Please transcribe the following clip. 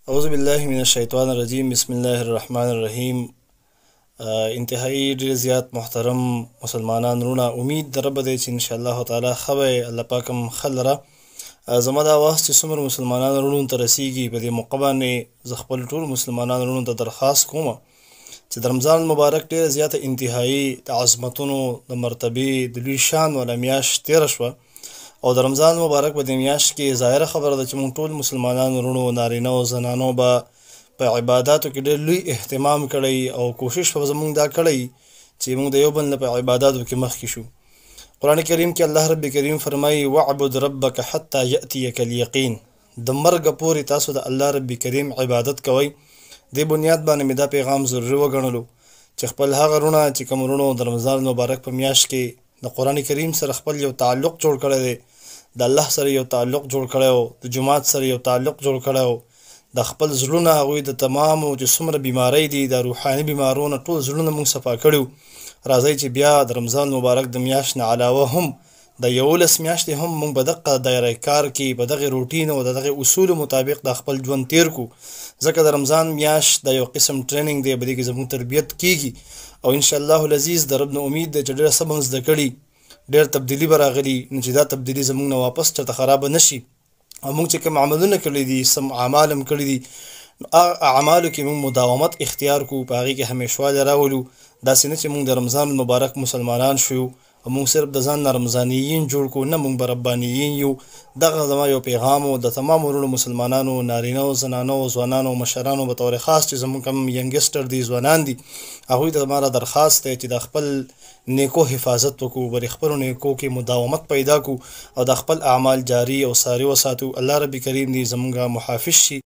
اعوذ بالله من الشیطان الرجیم بسم الله الرحمن الرحیم. انتهایی ډیر زیات محترم مسلمانان رونه امید در رب دی چې ان شاء الله تعالی خوي الله پاکم خلره زما دا وخت چې څومره مسلمانان رونو ته رسیږي په دې موقع باندې زه خپل ټول مسلمانان رونو ته درخواست کوم چې د رمضان مبارک ډیره زیاته انتهایی د عظمتونو د مرتبه د لوی شان ولا میاشت تیر شوه او د رمضان مبارک په دې میاشت کې ظاهره خبره ده چې موږ ټول مسلمانان رونو نارینه او زنانو به په عباداتو کې ډېر لوی اهتمام کړی او کوشش به زموږ دا کړی چې موږ د یو بل نه په عباداتو کې مخکې شو. قرآن کریم کې الله رب کریم فرمایي وعبد ربک حتی یأتیک الیقین، د مرګ پورې تاسو د الله رب کریم عبادت کوئ. دې بنیاد باندې مې دا پیغام ضروري وګڼلو چې خپل هغه رونه چې کوم رونو د رمضان مبارک په میاشت کې د قرآن کریم سره خپل یو تعلق جوړ کړی دی، د الله سره یو تعلق جوړ کړی و، د جماعت سره یو تعلق جوړ کړی و، د خپل زړونه هغوی د تمامو چې څومره بیماری دي د روحاني بیمارونه ټول زړونه موږ صفا کړي وو. راځئ چې بیا د رمضان مبارک د میاشت نه علاوه هم د 11 میاشتې هم موږ په دغه دایره کار کې په دغه روټین او د دغه اصولو مطابق د خپل ژوند تیر کو، ځکه د رمضان میاشت د یو قسم ټریننګ دی، په دې کې زموږ تربیت کیږي او ان شاء الله العزیز د رب نه امید دی چې ډېره څه به زده کړي، ډېر تبدیلي به راغلي، نو چې دا تبدیلي زموږ نه واپس چېرته خرابه نه شي او موږ چې کوم عملونه کړي دي سم اعمال هم کړي دي اعمالو کې موږ مداومت اختیار کو، په هغې کې همیشوالی راولو. داسې نه چې موږ د رمضان مبارک مسلمانان شو او موږ صرف د ځان نه رمضانیین جوړ کو، نه موږ به ربانیین یو. دغه زما یو پیغام و د تمامو ورونو مسلمانانو نارینه و زنانو و ځوانانو و مشرانو په طور خاص چې زموږ کوم ینګسټر دي ځوانان دي هغوی ته زما را درخواست دی چې د خپل نیکو حفاظت وکړو، بلې خپلو نیکو کې مداومت پیدا کو او د خپل اعمال جاری او ساري وساتو. الله رب کریم دې زموږ محافظ شي.